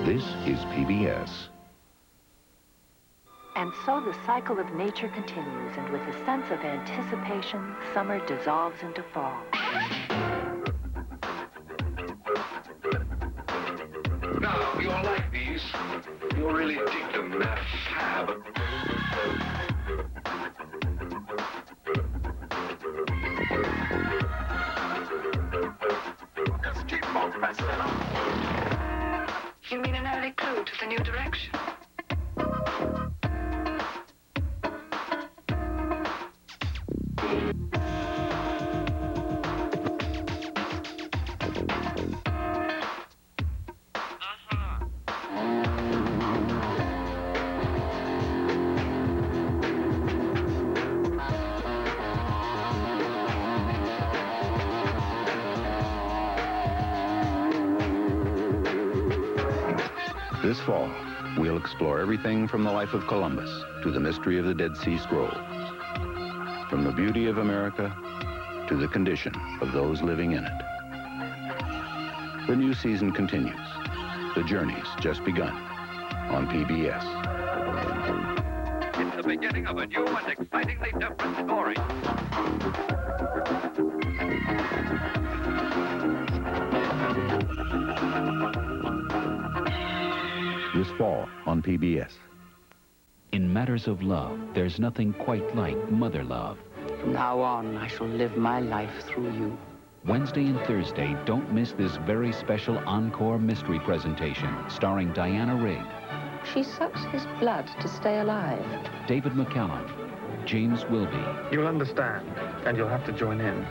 This is PBS. And so the cycle of nature continues, and with a sense of anticipation, summer dissolves into fall. Now, you'll like these. You'll really dig them. They're fab. Let's keep on pressing on. You mean an early clue to the new direction? This fall, we'll explore everything from the life of Columbus to the mystery of the Dead Sea Scrolls. From the beauty of America to the condition of those living in it. The new season continues. The journey's just begun on PBS. It's the beginning of a new and excitingly different story. This fall on PBS. In matters of love, there's nothing quite like mother love. From now on, I shall live my life through you. Wednesday and Thursday, don't miss this very special encore mystery presentation starring Diana Rigg, She sucks his blood to stay alive. David McCallum, James Wilby, You'll understand, and you'll have to join in.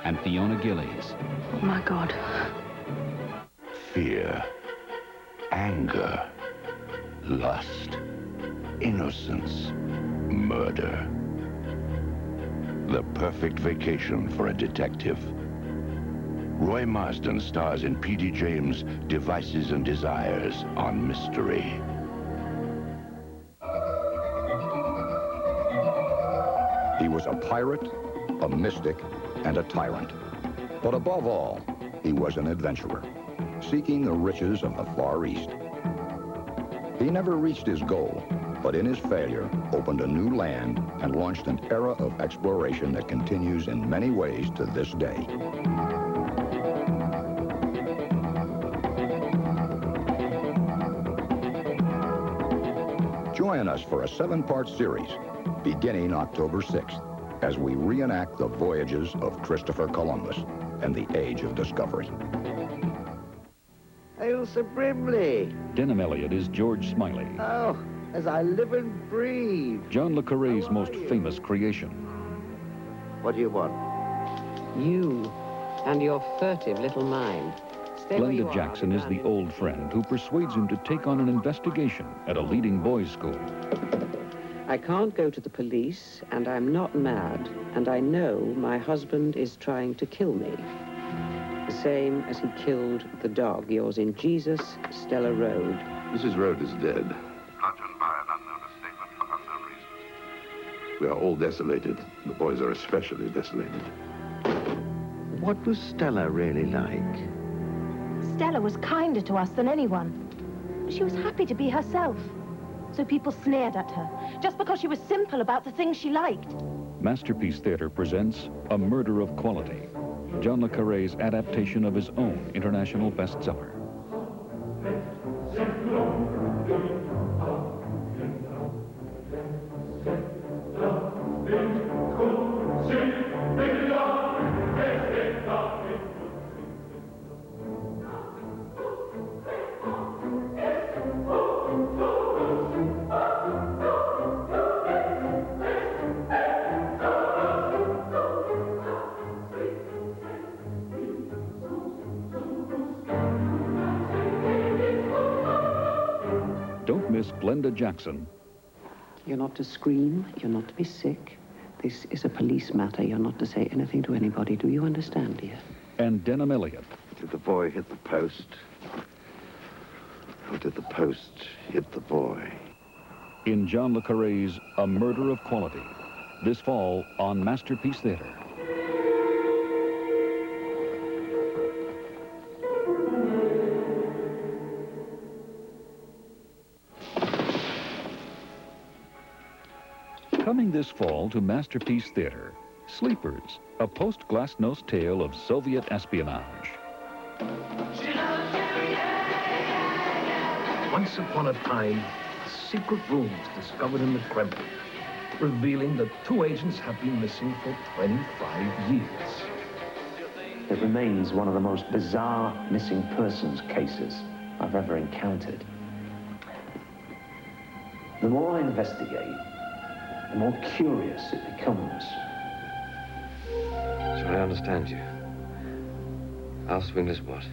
and Fiona Gillies. Oh, my God. Fear, anger, lust, innocence, murder. The perfect vacation for a detective. Roy Marsden stars in P.D. James' Devices and Desires on Mystery. He was a pirate, a mystic, and a tyrant. But above all, he was an adventurer, seeking the riches of the Far East. He never reached his goal, but in his failure, opened a new land and launched an era of exploration that continues in many ways to this day. Join us for a 7-part series, beginning October 6th, as we reenact the voyages of Christopher Columbus and the Age of Discovery. Ailsa Brimley. Denham Elliott is George Smiley. Oh, as I live and breathe. John le Carré's most famous creation. What do you want? You and your furtive little mind. Stay where you Glenda are, Jackson is the old friend who persuades him to take on an investigation at a leading boys' school. I can't go to the police, and I'm not mad, and I know my husband is trying to kill me. The same as he killed the dog, yours in Jesus, Stella Road. Mrs. Road is dead. Bludgeoned by an unknown escapement for unknown reasons. We are all desolated. The boys are especially desolated. What was Stella really like? Stella was kinder to us than anyone. She was happy to be herself. So people sneered at her, just because she was simple about the things she liked. Masterpiece Theater presents A Murder of Quality, John le Carré's adaptation of his own international bestseller. Don't miss Glenda Jackson. You're not to scream, you're not to be sick. This is a police matter. You're not to say anything to anybody. Do you understand, dear? And Denham Elliott. Did the boy hit the post? Or did the post hit the boy? In John le Carré's A Murder of Quality, this fall on Masterpiece Theater. Coming this fall to Masterpiece Theater, Sleepers, a post-Glasnost tale of Soviet espionage. Once upon a time, a secret room was discovered in the Kremlin, revealing that 2 agents have been missing for 25 years. It remains one of the most bizarre missing persons cases I've ever encountered. The more I investigate, the more curious it becomes. So I understand you. I'll swing this what?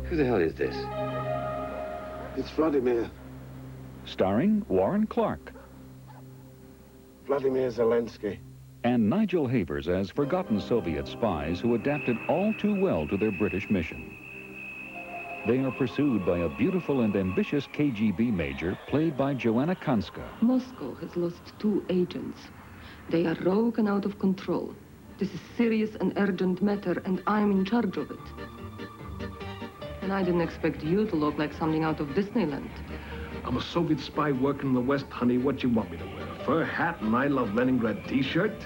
Who the hell is this? It's Vladimir. Starring Warren Clark. Vladimir Zelensky. And Nigel Havers as forgotten Soviet spies who adapted all too well to their British mission. They are pursued by a beautiful and ambitious KGB major played by Joanna Kanska. Moscow has lost 2 agents. They are rogue and out of control. This is serious and urgent matter, and I'm in charge of it. And I didn't expect you to look like something out of Disneyland. I'm a Soviet spy working in the West, honey. What you want me to wear? A fur hat and I Love Leningrad t-shirt?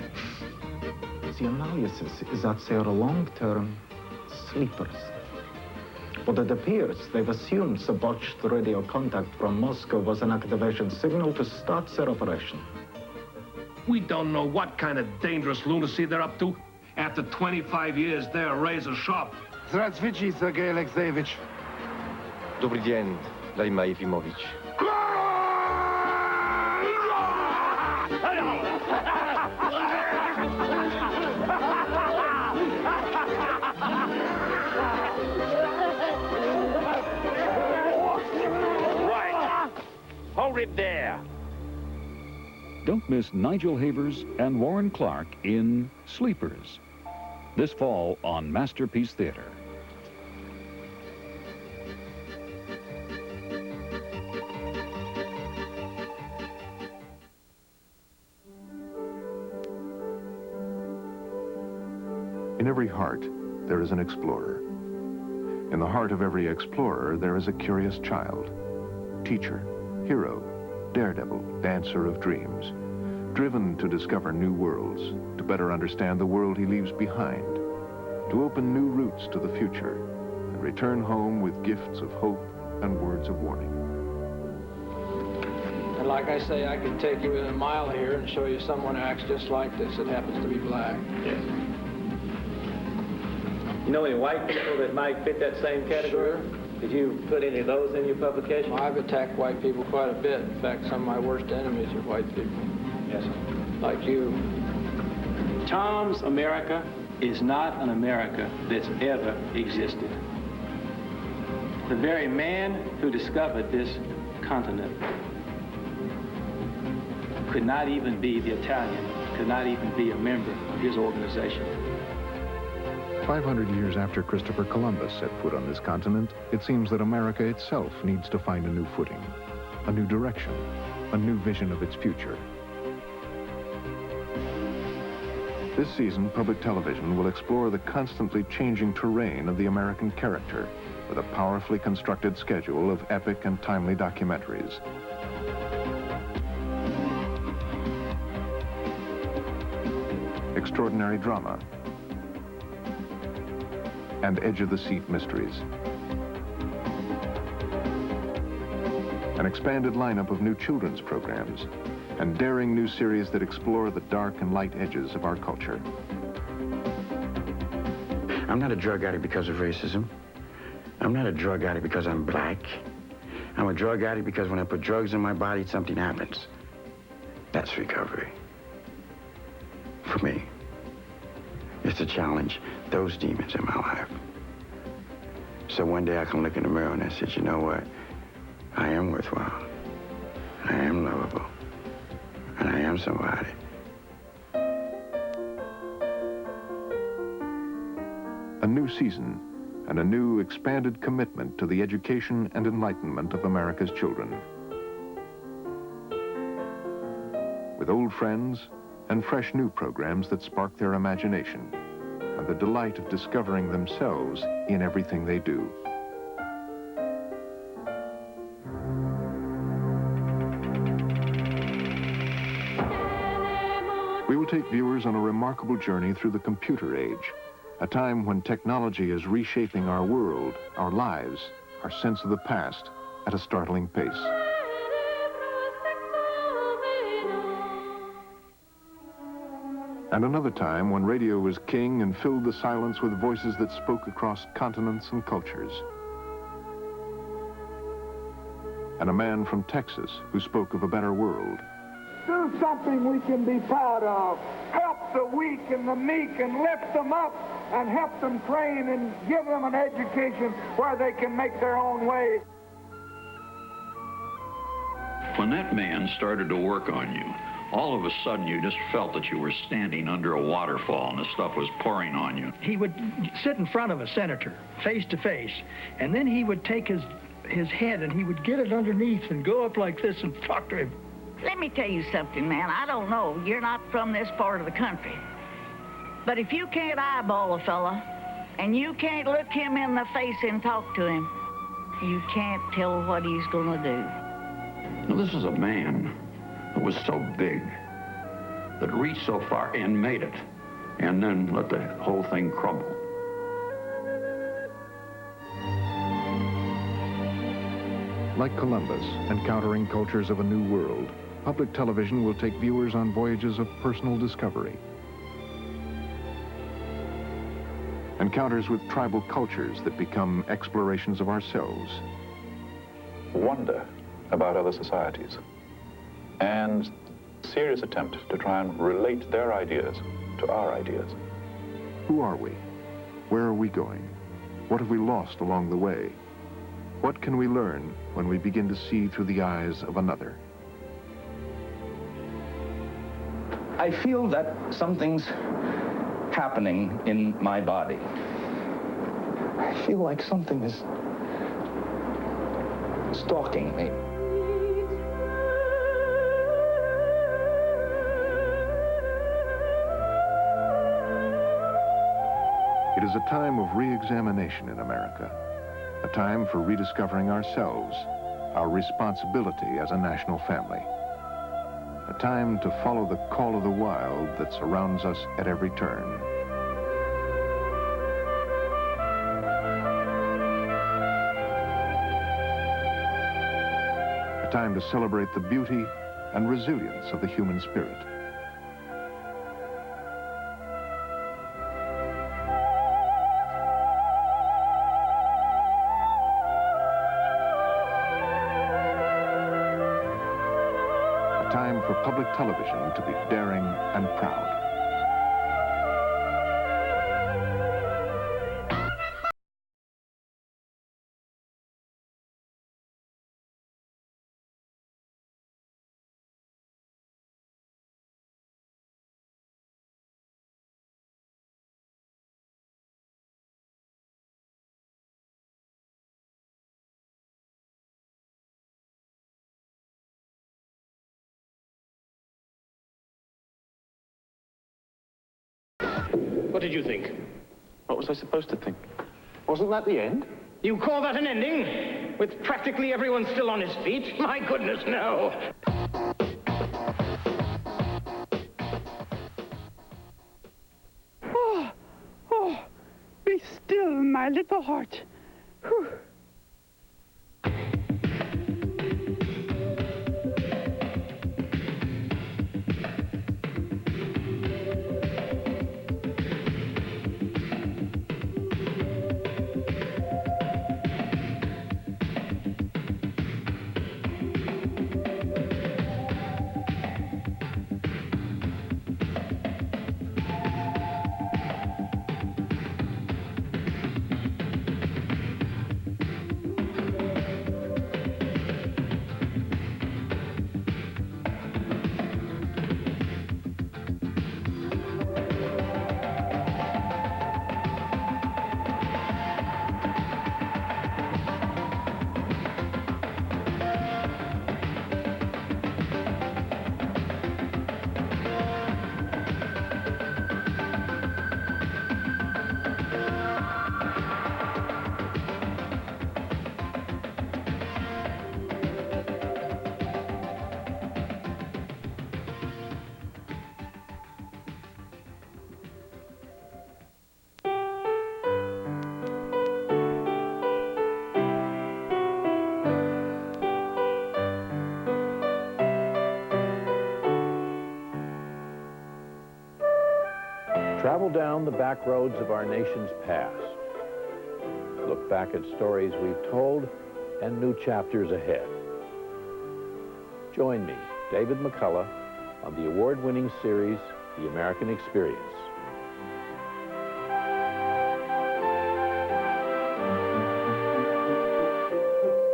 The analysis is that they are long-term sleepers. But it appears they've assumed the botched radio contact from Moscow was an activation signal to start their operation. We don't know what kind of dangerous lunacy they're up to. After 25 years, they're razor sharp. Здравствуйте, Sergei Alexeyevich. Добрый день, Владимир Ефимович. Hold it there. Don't miss Nigel Havers and Warren Clark in Sleepers, this fall on Masterpiece Theater. In every heart, there is an explorer. In the heart of every explorer, there is a curious child, teacher, hero, daredevil, dancer of dreams, driven to discover new worlds, to better understand the world he leaves behind, to open new routes to the future, and return home with gifts of hope and words of warning. And like I say, I could take you within a mile here and show you someone who acts just like this that happens to be black. Yes. You know any white people that might fit that same category? Sure. Did you put any of those in your publication? Well, I've attacked white people quite a bit. In fact, some of my worst enemies are white people. Yes, sir. Like you. Tom's America is not an America that's ever existed. The very man who discovered this continent could not even be the Italian, could not even be a member of his organization. 500 years after Christopher Columbus set foot on this continent, it seems that America itself needs to find a new footing, a new direction, a new vision of its future. This season, public television will explore the constantly changing terrain of the American character with a powerfully constructed schedule of epic and timely documentaries. Extraordinary drama, and edge-of-the-seat mysteries. An expanded lineup of new children's programs and daring new series that explore the dark and light edges of our culture. I'm not a drug addict because of racism. I'm not a drug addict because I'm black. I'm a drug addict because when I put drugs in my body, something happens. That's recovery. For me. It's to challenge those demons in my life. So one day I can look in the mirror and I said, you know what? I am worthwhile. I am lovable. And I am somebody. A new season and a new expanded commitment to the education and enlightenment of America's children. With old friends and fresh new programs that spark their imagination and the delight of discovering themselves in everything they do. take viewers on a remarkable journey through the computer age, a time when technology is reshaping our world, our lives, our sense of the past at a startling pace. And another time when radio was king and filled the silence with voices that spoke across continents and cultures. And a man from Texas who spoke of a better world. Do something we can be proud of. Help the weak and the meek and lift them up and help them train and give them an education where they can make their own way. When that man started to work on you, all of a sudden you just felt that you were standing under a waterfall and the stuff was pouring on you. He would sit in front of a senator, face to face, and then he would take his head and he would get it underneath and go up like this and talk to him. Let me tell you something, man. I don't know. You're not from this part of the country. But if you can't eyeball a fella and you can't look him in the face and talk to him, you can't tell what he's going to do. Now, this is a man that was so big, that reached so far and made it, and then let the whole thing crumble. Like Columbus, encountering cultures of a new world, public television will take viewers on voyages of personal discovery. Encounters with tribal cultures that become explorations of ourselves. Wonder about other societies, and serious attempt to try and relate their ideas to our ideas. Who are we? Where are we going? What have we lost along the way? What can we learn when we begin to see through the eyes of another? I feel that something's happening in my body. I feel like something is stalking me. It is a time of re-examination in America, a time for rediscovering ourselves, our responsibility as a national family, a time to follow the call of the wild that surrounds us at every turn. A time to celebrate the beauty and resilience of the human spirit. Time for public television to be daring and proud. What did you think? What was I supposed to think? Wasn't that the end? You call that an ending? With practically everyone still on his feet? My goodness, no. Oh, be still, my little heart. Whew. Travel down the back roads of our nation's past. Look back at stories we've told and new chapters ahead. Join me, David McCullough, on the award-winning series, The American Experience.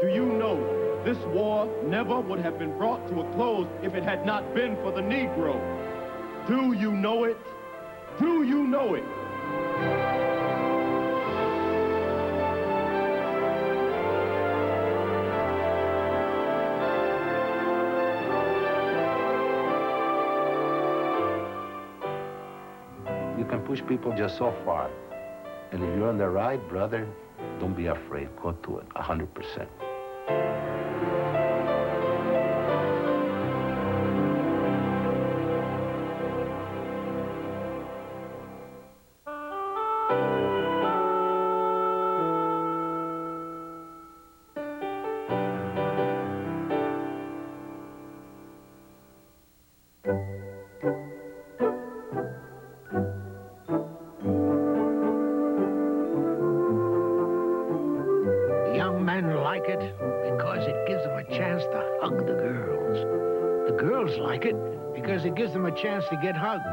Do you know this war never would have been brought to a close if it had not been for the Negro? Do you know it? Do you know it? You can push people just so far. And if you're on the right, brother, don't be afraid. Go to it, 100%. Young men like it because it gives them a chance to hug the girls. The girls like it because it gives them a chance to get hugged.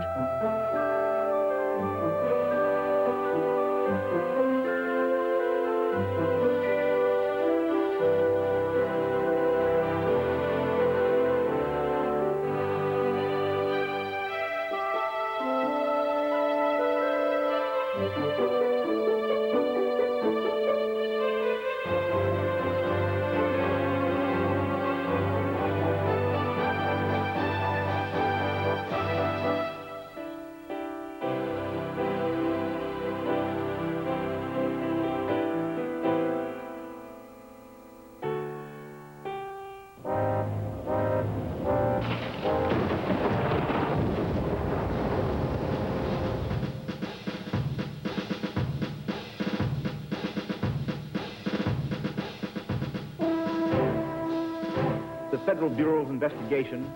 The Federal Bureau of Investigation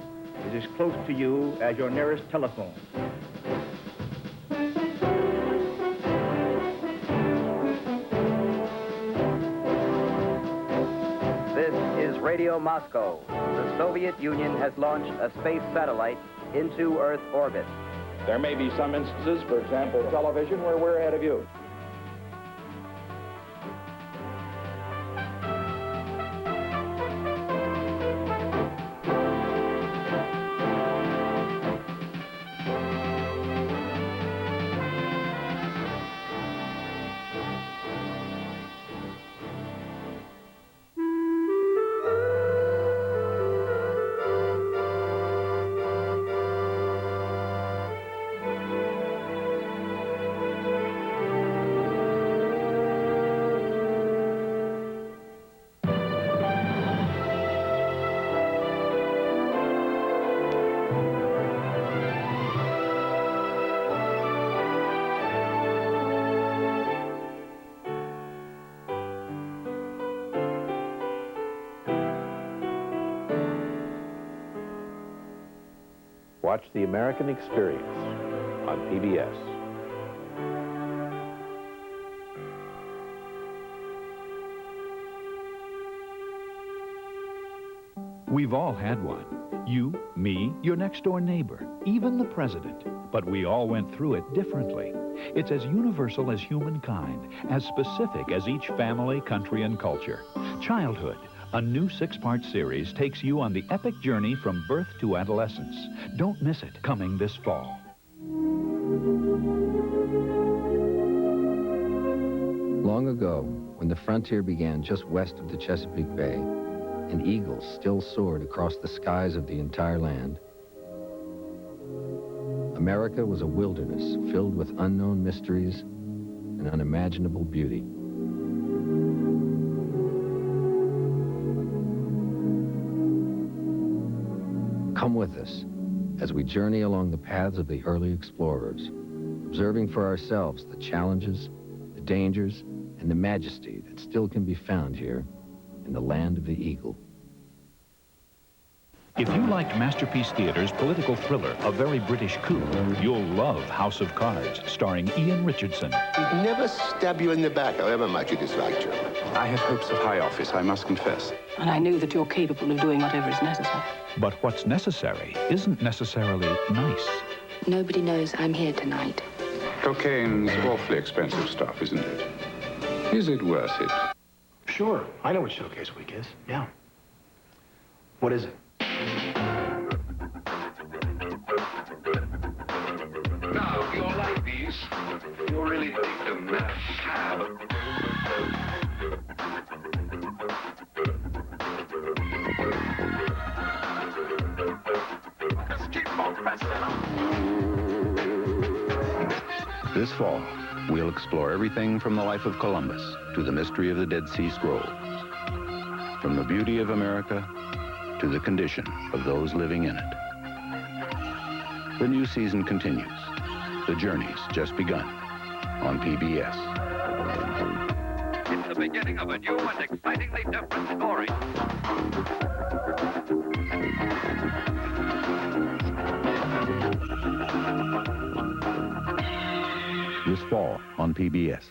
is as close to you as your nearest telephone. This is Radio Moscow. The Soviet Union has launched a space satellite into Earth orbit. There may be some instances, for example, television, where we're ahead of you. Watch The American Experience on PBS. We've all had one. You, me, your next-door neighbor, even the president. But we all went through it differently. It's as universal as humankind, as specific as each family, country, and culture. Childhood, a new 6-part series, takes you on the epic journey from birth to adolescence. Don't miss it, coming this fall. Long ago, when the frontier began just west of the Chesapeake Bay, and eagles still soared across the skies of the entire land, America was a wilderness filled with unknown mysteries and unimaginable beauty. Come with us as we journey along the paths of the early explorers, observing for ourselves the challenges, the dangers, and the majesty that still can be found here in the land of the eagle. If you liked Masterpiece Theater's political thriller, A Very British Coup, you'll love House of Cards, starring Ian Richardson. He'd never stab you in the back, however much you disliked you. I have hopes of high office, I must confess. And I know that you're capable of doing whatever is necessary. But what's necessary isn't necessarily nice. Nobody knows I'm here tonight. Cocaine's awfully expensive stuff, isn't it? Is it worth it? Sure. I know what Showcase Week is. Yeah. What is it? Now, if you like these, you'll really take them. Just keep on pressing. This fall, we'll explore everything from the life of Columbus to the mystery of the Dead Sea Scrolls. From the beauty of America to the condition of those living in it. The new season continues. The journey's just begun on PBS. It's the beginning of a new and excitingly different story. This fall on PBS.